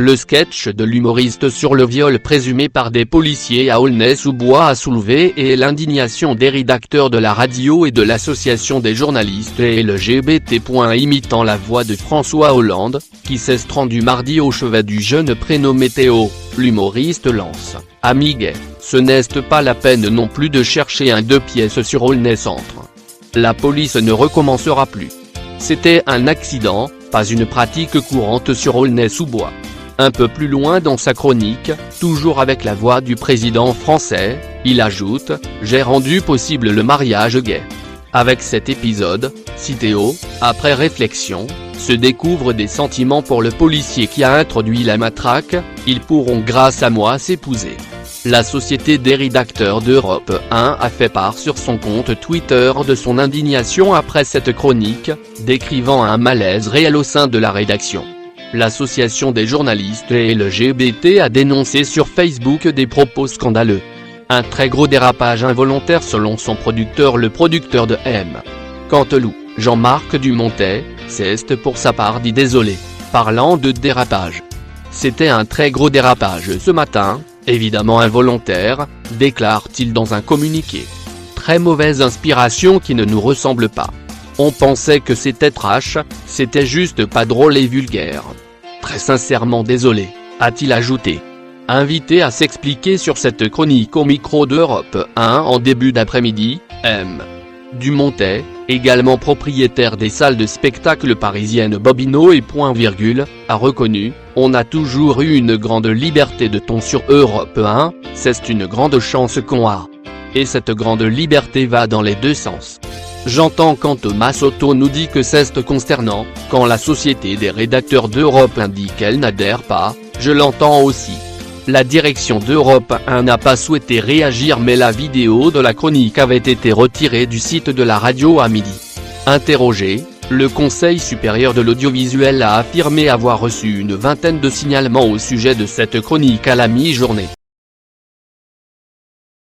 Le sketch de l'humoriste sur le viol présumé par des policiers à Aulnay-sous-Bois a soulevé l'indignation des rédacteurs de la radio et de l'association des journalistes et LGBT. Imitant la voix de François Hollande, qui s'est rendu mardi au chevet du jeune prénommé Théo, l'humoriste lance « Amis gays, ce n'est pas la peine non plus de chercher un 2 pièces sur Aulnay-Centre. La police ne recommencera plus. C'était un accident, pas une pratique courante sur Aulnay-sous-Bois ». Un peu plus loin dans sa chronique, toujours avec la voix du président français, il ajoute « J'ai rendu possible le mariage gay. Avec cet épisode, si Théo, après réflexion, se découvre des sentiments pour le policier qui a introduit la matraque, ils pourront grâce à moi s'épouser ». La Société des rédacteurs d'Europe 1 a fait part sur son compte Twitter de son indignation après cette chronique, décrivant un malaise réel au sein de la rédaction. L'association des journalistes et LGBT a dénoncé sur Facebook des propos scandaleux. Un très gros dérapage involontaire selon son producteur, le producteur de M. Canteloup, Jean-Marc Dumontet, s'est pour sa part dit désolé, parlant de dérapage. C'était un très gros dérapage ce matin, évidemment involontaire, déclare-t-il dans un communiqué. Très mauvaise inspiration qui ne nous ressemble pas. On pensait que c'était trash, c'était juste pas drôle et vulgaire. Très sincèrement désolé, a-t-il ajouté. Invité à s'expliquer sur cette chronique au micro d'Europe 1 en début d'après-midi, M. Dumontet, également propriétaire des salles de spectacle parisiennes Bobino et Point Virgule, a reconnu « On a toujours eu une grande liberté de ton sur Europe 1, c'est une grande chance qu'on a. Et cette grande liberté va dans les deux sens. J'entends quand Thomas Soto nous dit que c'est consternant, quand la Société des rédacteurs d'Europe 1 dit qu'elle n'adhère pas, je l'entends aussi. La direction d'Europe 1 n'a pas souhaité réagir mais la vidéo de la chronique avait été retirée du site de la radio à midi. Interrogé, le Conseil supérieur de l'audiovisuel a affirmé avoir reçu une vingtaine de signalements au sujet de cette chronique à la mi-journée.